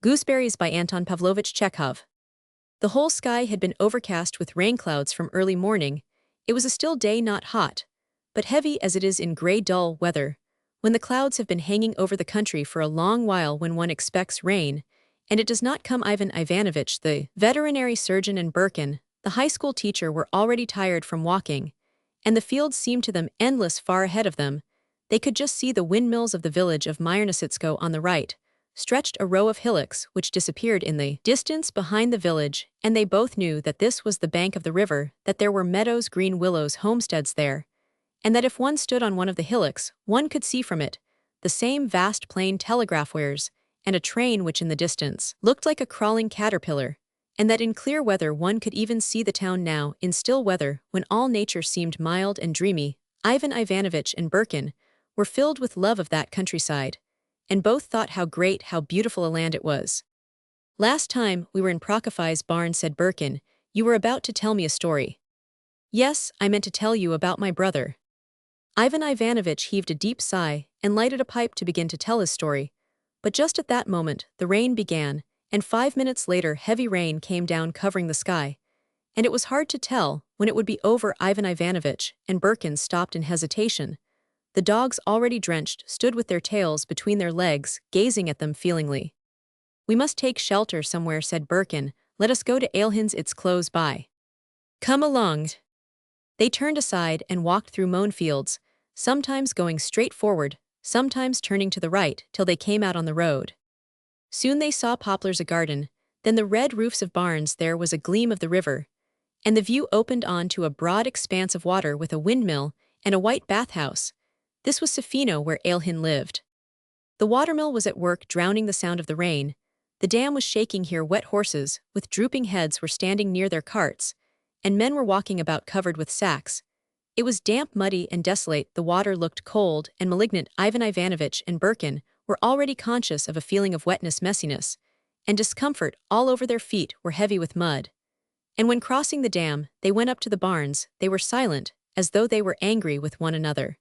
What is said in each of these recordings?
Gooseberries by Anton Pavlovich Chekhov. The whole sky had been overcast with rain clouds from early morning. It was a still day, not hot, but heavy as it is in gray dull weather, when the clouds have been hanging over the country for a long while when one expects rain, and it does not come. Ivan Ivanovich, the veterinary surgeon, and Birkin, the high school teacher, were already tired from walking, and the fields seemed to them endless far ahead of them. They could just see the windmills of the village of Myrnositsko on the right, stretched a row of hillocks which disappeared in the distance behind the village, and they both knew that this was the bank of the river, that there were meadows, green willows, homesteads there, and that if one stood on one of the hillocks, one could see from it the same vast plain telegraph wires, and a train which in the distance looked like a crawling caterpillar, and that in clear weather one could even see the town. Now, in still weather, when all nature seemed mild and dreamy, Ivan Ivanovich and Birkin were filled with love of that countryside, and both thought how great, how beautiful a land it was. "Last time we were in Prokofiev's barn," said Birkin, "you were about to tell me a story." "Yes, I meant to tell you about my brother." Ivan Ivanovich heaved a deep sigh and lighted a pipe to begin to tell his story, but just at that moment the rain began, and 5 minutes later heavy rain came down covering the sky, and it was hard to tell when it would be over. Ivan Ivanovich and Birkin stopped in hesitation. The dogs, already drenched, stood with their tails between their legs, gazing at them feelingly. "We must take shelter somewhere," said Birkin. "Let us go to Ailhin's, it's close by." "Come along." They turned aside and walked through mown fields, sometimes going straight forward, sometimes turning to the right, till they came out on the road. Soon they saw poplars, a garden, then the red roofs of barns. There was a gleam of the river, and the view opened on to a broad expanse of water with a windmill and a white bathhouse. This was Sofino, where Ailhin lived. The watermill was at work, drowning the sound of the rain. The dam was shaking here. Wet horses, with drooping heads, were standing near their carts, and men were walking about covered with sacks. It was damp, muddy, and desolate. The water looked cold and malignant. Ivan Ivanovich and Birkin were already conscious of a feeling of wetness, messiness, and discomfort. All over their feet were heavy with mud. And when crossing the dam, they went up to the barns. They were silent, as though they were angry with one another.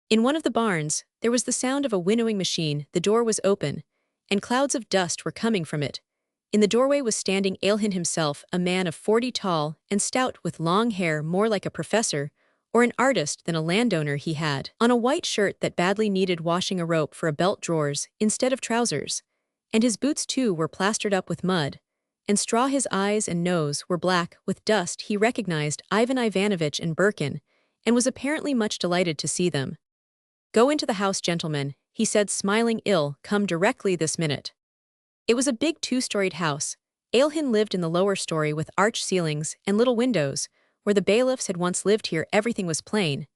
In one of the barns, there was the sound of a winnowing machine. The door was open, and clouds of dust were coming from it. In the doorway was standing Ailhin himself, a man of 40, tall and stout, with long hair, more like a professor or an artist than a landowner. He had on a white shirt that badly needed washing, a rope for a belt, drawers instead of trousers, and his boots too were plastered up with mud and straw. His eyes and nose were black with dust. He recognized Ivan Ivanovich and Birkin, and was apparently much delighted to see them. "Go into the house, gentlemen," he said, smiling ill. "Come directly this minute." It was a big 2-storied house. Ailhin lived in the lower story with arched ceilings and little windows. Where the bailiffs had once lived here, everything was plain,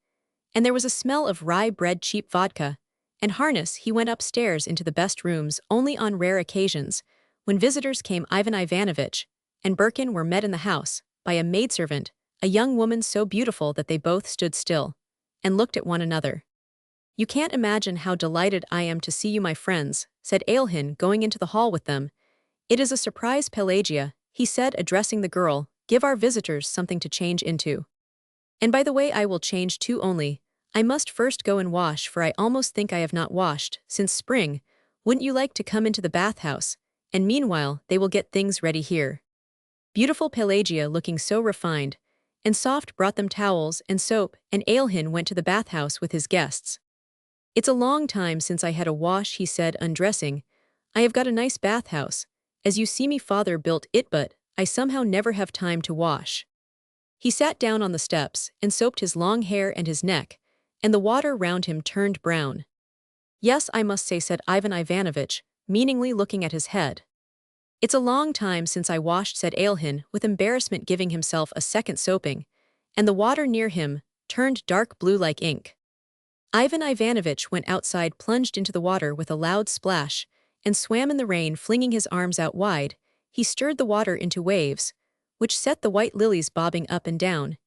and there was a smell of rye bread, cheap vodka, and harness. He went upstairs into the best rooms. Only on rare occasions, when visitors came, Ivan Ivanovich and Birkin were met in the house by a maidservant, a young woman so beautiful that they both stood still and looked at one another. "You can't imagine how delighted I am to see you, my friends," said Ailhin, going into the hall with them. "It is a surprise, Pelagia," he said, addressing the girl. "Give our visitors something to change into. And by the way, I will change too, only I must first go and wash, for I almost think I have not washed since spring. Wouldn't you like to come into the bathhouse? And meanwhile, they will get things ready here." Beautiful Pelagia, looking so refined and soft, brought them towels and soap, and Ailhin went to the bathhouse with his guests. "It's a long time since I had a wash," he said, undressing. "I have got a nice bathhouse. As you see, me father built it, but I somehow never have time to wash." He sat down on the steps and soaped his long hair and his neck, and the water round him turned brown. "Yes, I must say," said Ivan Ivanovich, meaningly looking at his head. "It's a long time since I washed," said Ailhin, with embarrassment, giving himself a second soaping, and the water near him turned dark blue like ink. Ivan Ivanovich went outside, plunged into the water with a loud splash, and swam in the rain, flinging his arms out wide. He stirred the water into waves, which set the white lilies bobbing up and down.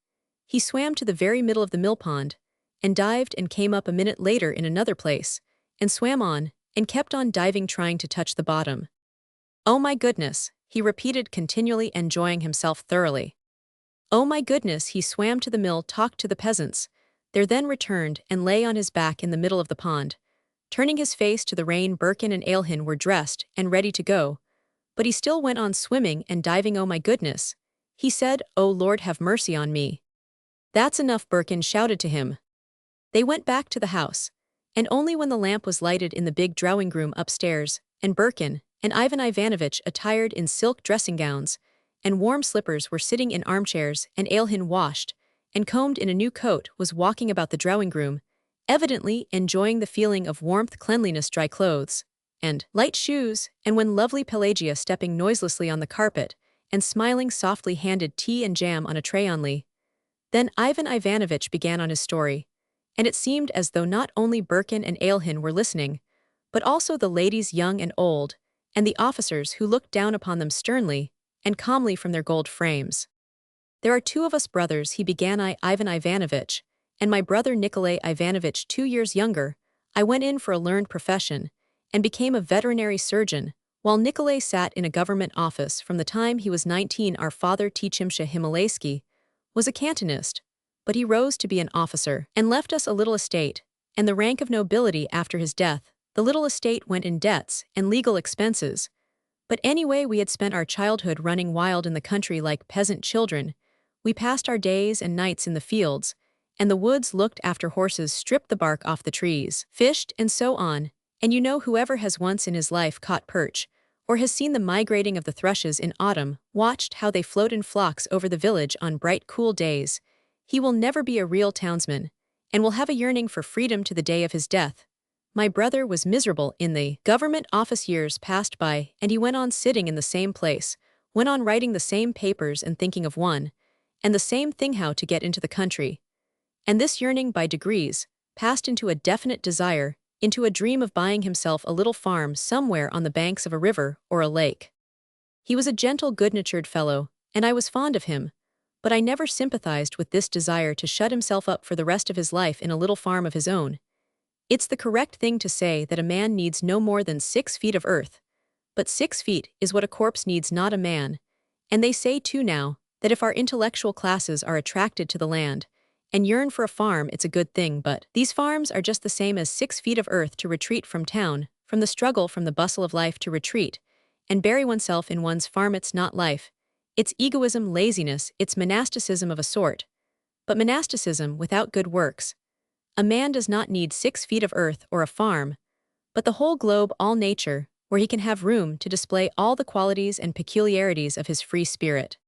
He swam to the very middle of the mill pond, and dived, and came up a minute later in another place, and swam on, and kept on diving, trying to touch the bottom. "Oh my goodness," he repeated continually, enjoying himself thoroughly. "Oh my goodness." He swam to the mill, talked to the peasants, there then returned and lay on his back in the middle of the pond. Turning his face to the rain, Birkin and Ailhin were dressed and ready to go, But he still went on swimming and diving. "Oh my goodness," he said, "oh Lord have mercy on me." "That's enough," Birkin shouted to him. They went back to the house, and only when the lamp was lighted in the big drawing room upstairs, and Birkin and Ivan Ivanovich, attired in silk dressing gowns and warm slippers, were sitting in armchairs, and Ailhin, washed and combed in a new coat, was walking about the drawing room, evidently enjoying the feeling of warmth, cleanliness, dry clothes, and light shoes, and when lovely Pelagia, stepping noiselessly on the carpet and smiling softly, handed tea and jam on a tray only. Then Ivan Ivanovich began on his story, and it seemed as though not only Birkin and Ailhin were listening, but also the ladies young and old, and the officers who looked down upon them sternly and calmly from their gold frames. "There are two of us brothers," he began, "I, Ivan Ivanovich, and my brother Nikolai Ivanovich, 2 years younger. I went in for a learned profession and became a veterinary surgeon, while Nikolai sat in a government office from the time he was 19. Our father, Tichimsha Himalaysky, was a cantonist, but he rose to be an officer and left us a little estate and the rank of nobility after his death. The little estate went in debts and legal expenses. But anyway, we had spent our childhood running wild in the country like peasant children. We passed our days and nights in the fields and the woods, looked after horses, stripped the bark off the trees, fished, and so on. And you know, whoever has once in his life caught perch, or has seen the migrating of the thrushes in autumn, watched how they float in flocks over the village on bright, cool days, he will never be a real townsman, and will have a yearning for freedom to the day of his death. My brother was miserable in the government office. Years passed by, and he went on sitting in the same place, went on writing the same papers and thinking of one and the same thing, how to get into the country. And this yearning by degrees passed into a definite desire, into a dream of buying himself a little farm somewhere on the banks of a river or a lake. He was a gentle, good-natured fellow, and I was fond of him, but I never sympathized with this desire to shut himself up for the rest of his life in a little farm of his own. It's the correct thing to say that a man needs no more than 6 feet of earth, but 6 feet is what a corpse needs, not a man. And they say too now that if our intellectual classes are attracted to the land and yearn for a farm, it's a good thing, but these farms are just the same as 6 feet of earth. To retreat from town, from the struggle, from the bustle of life, to retreat and bury oneself in one's farm, it's not life. It's egoism, laziness, it's monasticism of a sort. But monasticism without good works. A man does not need 6 feet of earth or a farm, but the whole globe, all nature, where he can have room to display all the qualities and peculiarities of his free spirit.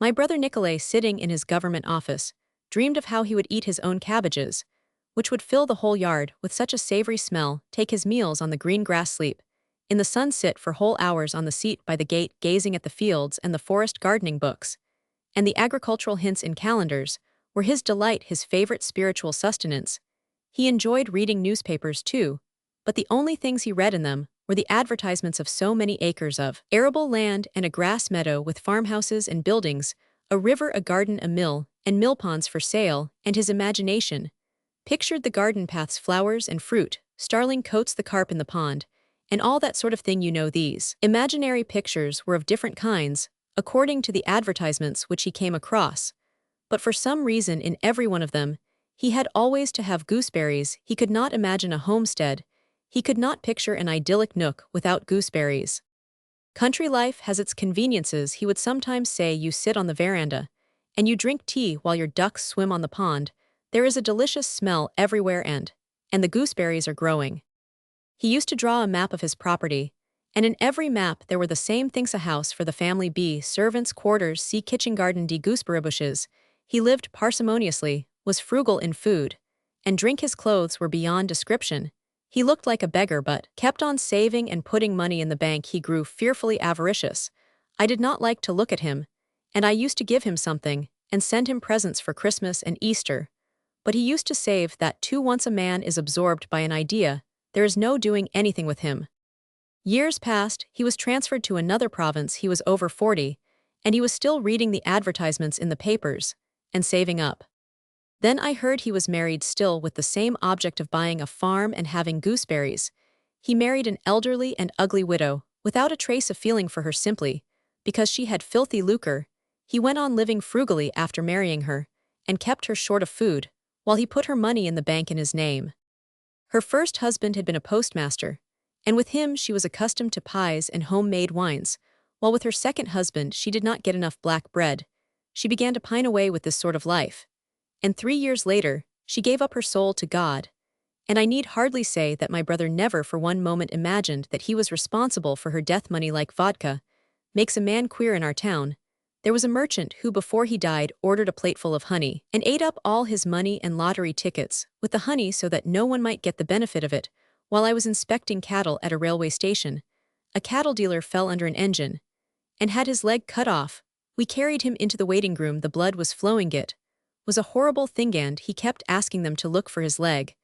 My brother Nikolai, sitting in his government office, dreamed of how he would eat his own cabbages, which would fill the whole yard with such a savory smell, take his meals on the green grass, sleep in the sun, sit for whole hours on the seat by the gate, gazing at the fields and the forest. Gardening books and the agricultural hints in calendars were his delight, his favorite spiritual sustenance. He enjoyed reading newspapers too, but the only things he read in them were the advertisements of so many acres of arable land and a grass meadow with farmhouses and buildings, a river, a garden, a mill, and mill ponds for sale, and his imagination pictured the garden paths, flowers and fruit, starling coats, the carp in the pond, and all that sort of thing. You know, these imaginary pictures were of different kinds, according to the advertisements which he came across, but for some reason in every one of them, he had always to have gooseberries. He could not imagine a homestead, he could not picture an idyllic nook without gooseberries. Country life has its conveniences, he would sometimes say. You sit on the veranda, and you drink tea while your ducks swim on the pond. There is a delicious smell everywhere, and the gooseberries are growing. He used to draw a map of his property, and in every map there were the same things: a house for the family, B, servants' quarters, C, kitchen, garden, D, gooseberry bushes. He lived parsimoniously, was frugal in food and drink. His clothes were beyond description. He looked like a beggar, but kept on saving and putting money in the bank. He grew fearfully avaricious. I did not like to look at him, and I used to give him something and send him presents for Christmas and Easter. But he used to save that too. Once a man is absorbed by an idea, there is no doing anything with him. Years passed, he was transferred to another province. He was over 40, and he was still reading the advertisements in the papers and saving up. Then I heard he was married, still with the same object of buying a farm and having gooseberries. He married an elderly and ugly widow, without a trace of feeling for her, simply because she had filthy lucre. He went on living frugally after marrying her, and kept her short of food, while he put her money in the bank in his name. Her first husband had been a postmaster, and with him she was accustomed to pies and homemade wines, while with her second husband she did not get enough black bread. She began to pine away with this sort of life. And 3 years later, she gave up her soul to God. And I need hardly say that my brother never for one moment imagined that he was responsible for her death. Money like vodka makes a man queer in our town. There was a merchant who before he died ordered a plateful of honey and ate up all his money and lottery tickets with the honey so that no one might get the benefit of it. While I was inspecting cattle at a railway station, a cattle dealer fell under an engine and had his leg cut off. We carried him into the waiting room. The blood was flowing. It was a horrible thing, and he kept asking them to look for his leg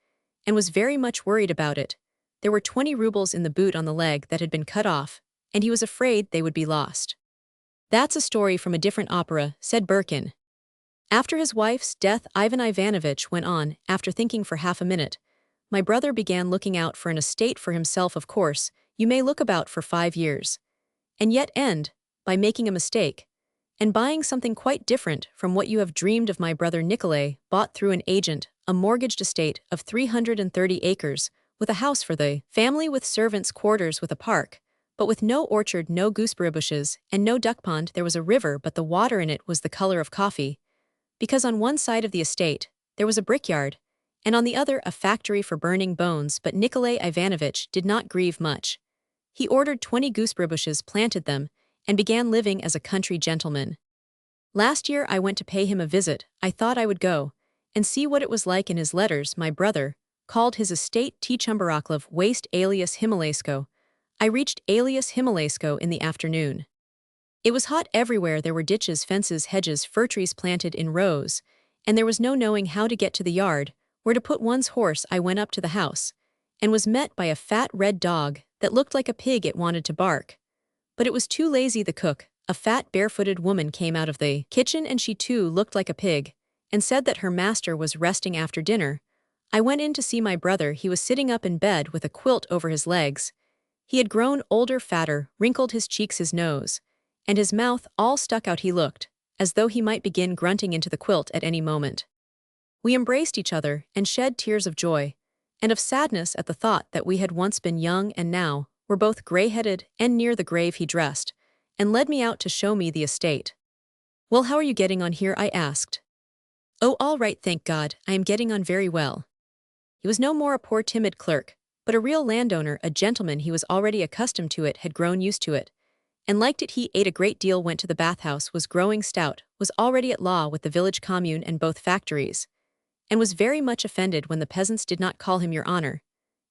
and was very much worried about it. There were 20 rubles in the boot on the leg that had been cut off, and he was afraid they would be lost. That's a story from a different opera, said Birkin. After his wife's death, Ivan Ivanovich went on, after thinking for half a minute. My brother began looking out for an estate for himself. Of course, you may look about for 5 years, and yet end by making a mistake and buying something quite different from what you have dreamed of. My brother Nikolai bought through an agent a mortgaged estate of 330 acres, with a house for the family with servants' quarters with a park, but with no orchard, no gooseberry bushes, and no duck pond. There was a river, but the water in it was the color of coffee, because on one side of the estate there was a brickyard, and on the other a factory for burning bones. But Nikolai Ivanovich did not grieve much. He ordered 20 gooseberry bushes, planted them, and began living as a country gentleman. Last year I went to pay him a visit. I thought I would go and see what it was like. In his letters, my brother called his estate Chumbaroklov Waste alias Himalaysko. I reached alias Himalaysko in the afternoon. It was hot everywhere. There were ditches, fences, hedges, fir trees planted in rows, and there was no knowing how to get to the yard, where to put one's horse. I went up to the house and was met by a fat red dog that looked like a pig. It wanted to bark, but it was too lazy. The cook, a fat barefooted woman, came out of the kitchen, and she too looked like a pig, and said that her master was resting after dinner. I went in to see my brother. He was sitting up in bed with a quilt over his legs. He had grown older, fatter, wrinkled his cheeks, his nose, and his mouth all stuck out. He looked as though he might begin grunting into the quilt at any moment. We embraced each other and shed tears of joy and of sadness at the thought that we had once been young and now were both gray-headed. And near the grave he dressed and led me out to show me the estate. "Well, how are you getting on here?" I asked. "Oh, all right, thank God, I am getting on very well." He was no more a poor timid clerk, but a real landowner, a gentleman. He was already accustomed to it, had grown used to it, and liked it. He ate a great deal, went to the bathhouse, was growing stout, was already at law with the village commune and both factories, and was very much offended when the peasants did not call him Your Honor,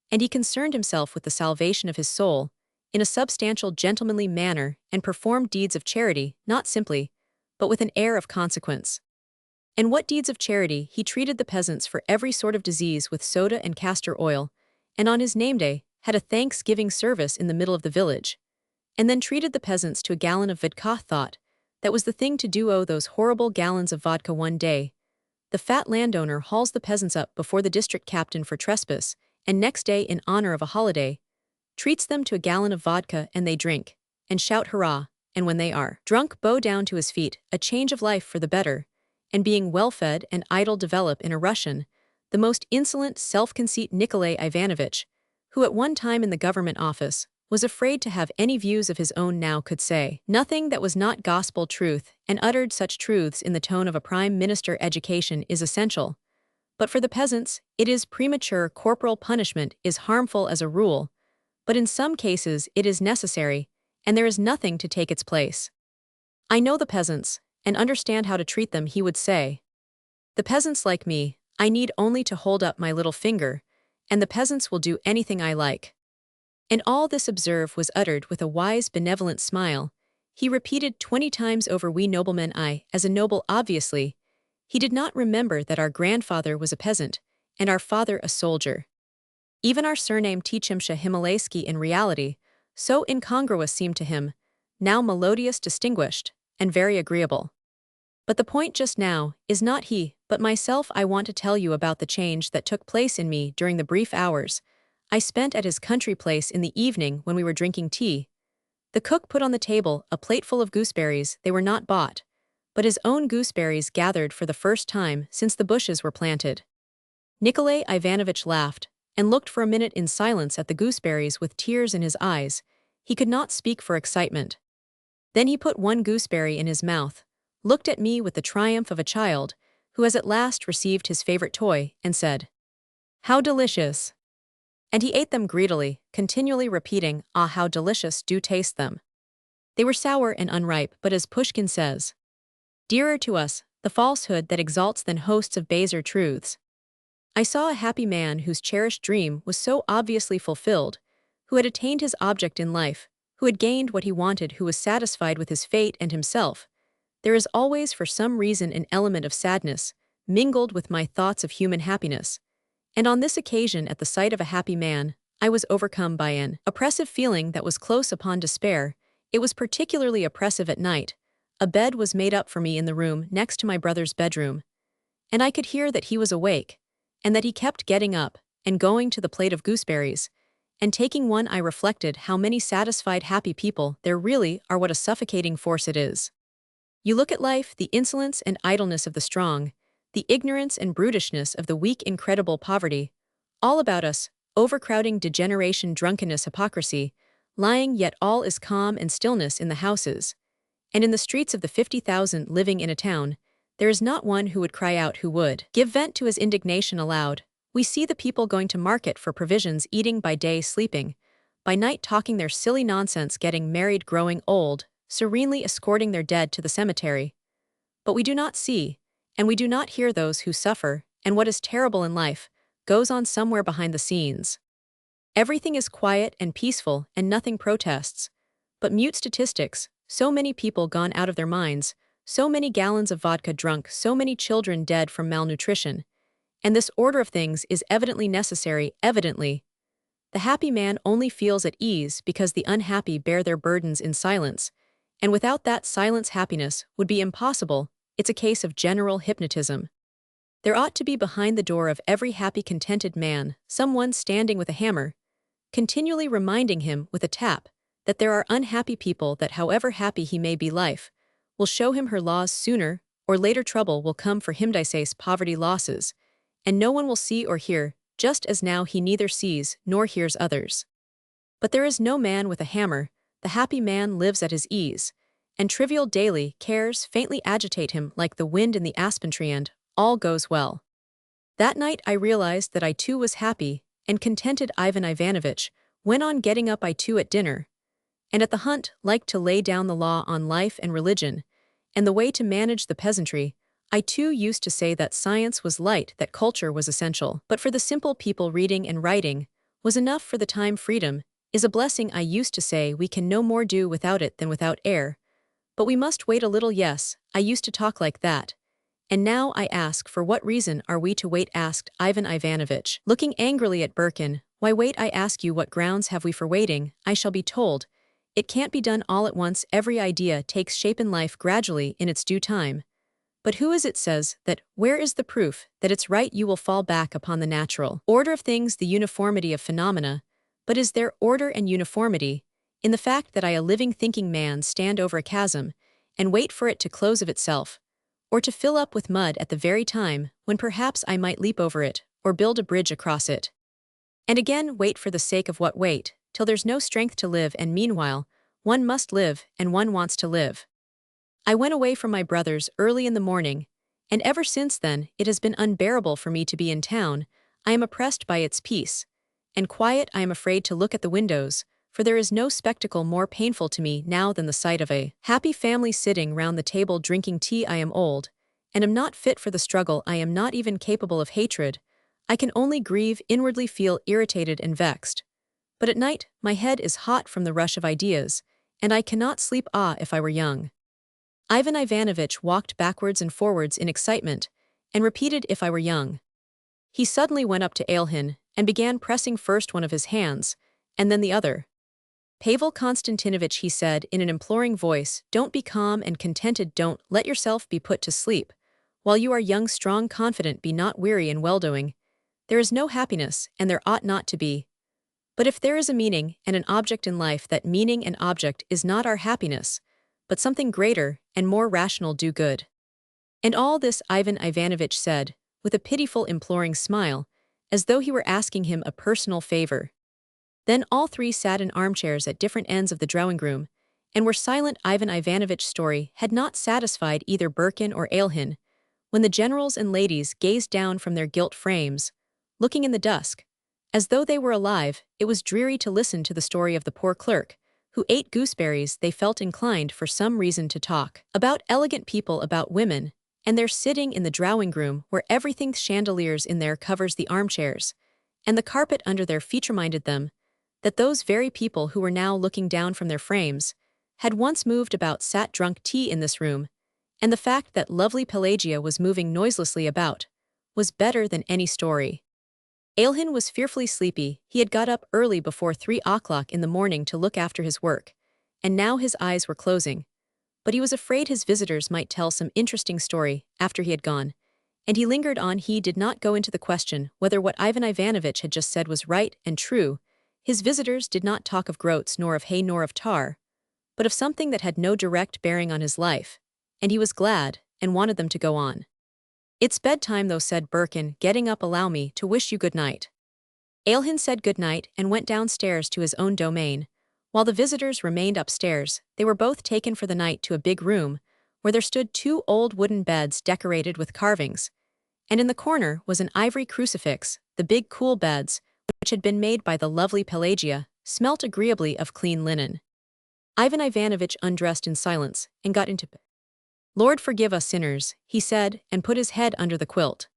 and he concerned himself with the salvation of his soul in a substantial, gentlemanly manner, and performed deeds of charity, not simply, but with an air of consequence. And what deeds of charity! He treated the peasants for every sort of disease with soda and castor oil, and on his name day had a thanksgiving service in the middle of the village, and then treated the peasants to a gallon of vodka. Thought that was the thing to do. Oh, those horrible gallons of vodka! One day the fat landowner hauls the peasants up before the district captain for trespass, and next day, in honor of a holiday, treats them to a gallon of vodka, and they drink and shout hurrah, and when they are drunk, bow down to his feet. A change of life for the better, and being well-fed and idle develop in a Russian the most insolent self-conceit. Nikolai Ivanovich, who at one time in the government office was afraid to have any views of his own, now could say nothing that was not gospel truth, and uttered such truths in the tone of a prime minister. Education is essential, but for the peasants it is premature. Corporal punishment is harmful as a rule, but in some cases it is necessary, and there is nothing to take its place. I know the peasants, and understand how to treat them, he would say. The peasants like me, I need only to hold up my little finger, and the peasants will do anything I like. And all this, observe, was uttered with a wise, benevolent smile. He repeated 20 times over, "We noblemen." I, as a noble, obviously. He did not remember that our grandfather was a peasant, and our father a soldier. Even our surname Tchimsha Himalaysky, in reality, so incongruous, seemed to him, now melodious, distinguished, and very agreeable. But the point just now is not he, but myself. I want to tell you about the change that took place in me during the brief hours I spent at his country place in the evening when we were drinking tea. The cook put on the table a plateful of gooseberries. They were not bought, but his own gooseberries, gathered for the first time since the bushes were planted. Nikolai Ivanovich laughed and looked for a minute in silence at the gooseberries with tears in his eyes. He could not speak for excitement. Then he put one gooseberry in his mouth, looked at me with the triumph of a child who has at last received his favorite toy, and said, "How delicious!" And he ate them greedily, continually repeating, "Ah, how delicious do taste them." They were sour and unripe, but as Pushkin says, "Dearer to us, the falsehood that exalts than hosts of baser truths." I saw a happy man whose cherished dream was so obviously fulfilled, who had attained his object in life, who had gained what he wanted, who was satisfied with his fate and himself. There is always for some reason an element of sadness, mingled with my thoughts of human happiness. And on this occasion, at the sight of a happy man, I was overcome by an oppressive feeling that was close upon despair. It was particularly oppressive at night. A bed was made up for me in the room next to my brother's bedroom, and I could hear that he was awake, and that he kept getting up and going to the plate of gooseberries. And taking one, I reflected how many satisfied, happy people there really are. What a suffocating force it is. You look at life, the insolence and idleness of the strong, the ignorance and brutishness of the weak, incredible poverty, all about us, overcrowding, degeneration, drunkenness, hypocrisy, lying, yet all is calm and stillness in the houses. And in the streets of the 50,000 living in a town, there is not one who would cry out, who would give vent to his indignation aloud. We see the people going to market for provisions, eating by day, sleeping by night, talking their silly nonsense, getting married, growing old, serenely escorting their dead to the cemetery. But we do not see, and we do not hear those who suffer, and what is terrible in life goes on somewhere behind the scenes. Everything is quiet and peaceful, and nothing protests. But mute statistics, so many people gone out of their minds, so many gallons of vodka drunk, so many children dead from malnutrition. And this order of things is evidently necessary, evidently. The happy man only feels at ease because the unhappy bear their burdens in silence, and without that silence happiness would be impossible. It's a case of general hypnotism. There ought to be behind the door of every happy, contented man someone standing with a hammer, continually reminding him with a tap that there are unhappy people, that however happy he may be, life will show him her laws. Sooner or later trouble will come for him, disease, poverty, losses, and no one will see or hear, just as now he neither sees nor hears others. But there is no man with a hammer. The happy man lives at his ease, and trivial daily cares faintly agitate him like the wind in the aspen tree, and all goes well. That night I realized that I too was happy and contented. Ivan Ivanovich went on getting up, I too, at dinner, and at the hunt, liked to lay down the law on life and religion, and the way to manage the peasantry. I too used to say that science was light, that culture was essential. But for the simple people, reading and writing was enough for the time. Freedom is a blessing, I used to say. We can no more do without it than without air. But we must wait a little. Yes, I used to talk like that. And now I ask, for what reason are we to wait? Asked Ivan Ivanovich, looking angrily at Birkin. Why wait, I ask you? What grounds have we for waiting? I shall be told, it can't be done all at once. Every idea takes shape in life gradually, in its due time. But who is it says that? Where is the proof that it's right? You will fall back upon the natural order of things, the uniformity of phenomena. But is there order and uniformity in the fact that I, a living, thinking man, stand over a chasm and wait for it to close of itself, or to fill up with mud at the very time when perhaps I might leap over it or build a bridge across it? And again, wait for the sake of what? Wait till there's no strength to live, and meanwhile one must live, and one wants to live. I went away from my brother's early in the morning, and ever since then it has been unbearable for me to be in town. I am oppressed by its peace and quiet. I am afraid to look at the windows, for there is no spectacle more painful to me now than the sight of a happy family sitting round the table drinking tea. I am old, and am not fit for the struggle. I am not even capable of hatred. I can only grieve, inwardly feel irritated and vexed. But at night my head is hot from the rush of ideas, and I cannot sleep. Ah, if I were young! Ivan Ivanovich walked backwards and forwards in excitement, and repeated, if I were young. He suddenly went up to Ilhin, and began pressing first one of his hands, and then the other. Pavel Konstantinovich, he said in an imploring voice, don't be calm and contented, don't let yourself be put to sleep. While you are young, strong, confident, be not weary in well-doing. There is no happiness, and there ought not to be. But if there is a meaning and an object in life, that meaning and object is not our happiness, but something greater and more rational. Do good. And all this Ivan Ivanovich said, with a pitiful, imploring smile, as though he were asking him a personal favor. Then all three sat in armchairs at different ends of the drawing room, and where silent Ivan Ivanovich's story had not satisfied either Birkin or Ailhin, when the generals and ladies gazed down from their gilt frames, looking in the dusk, as though they were alive, it was dreary to listen to the story of the poor clerk, who ate gooseberries. They felt inclined for some reason to talk about elegant people, about women, and their sitting in the drawing-room where everything's chandeliers in there covers the armchairs, and the carpet under their feet reminded them that those very people who were now looking down from their frames had once moved about, sat drunk tea in this room, and the fact that lovely Pelagia was moving noiselessly about was better than any story. Ailhin was fearfully sleepy. He had got up early before 3 o'clock in the morning to look after his work, and now his eyes were closing. But he was afraid his visitors might tell some interesting story after he had gone, and he lingered on. He did not go into the question whether what Ivan Ivanovich had just said was right and true. His visitors did not talk of groats, nor of hay, nor of tar, but of something that had no direct bearing on his life, and he was glad and wanted them to go on. "It's bedtime though," said Birkin, getting up. "Allow me to wish you good night." Ailhin said good night and went downstairs to his own domain. While the visitors remained upstairs, they were both taken for the night to a big room, where there stood 2 old wooden beds decorated with carvings, and in the corner was an ivory crucifix. The big cool beds, which had been made by the lovely Pelagia, smelt agreeably of clean linen. Ivan Ivanovich undressed in silence and got into bed. "Lord forgive us sinners," he said, and put his head under the quilt.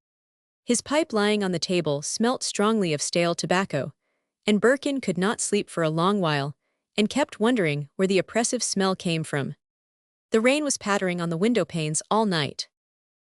His pipe lying on the table smelt strongly of stale tobacco, and Birkin could not sleep for a long while, and kept wondering where the oppressive smell came from. The rain was pattering on the window panes all night.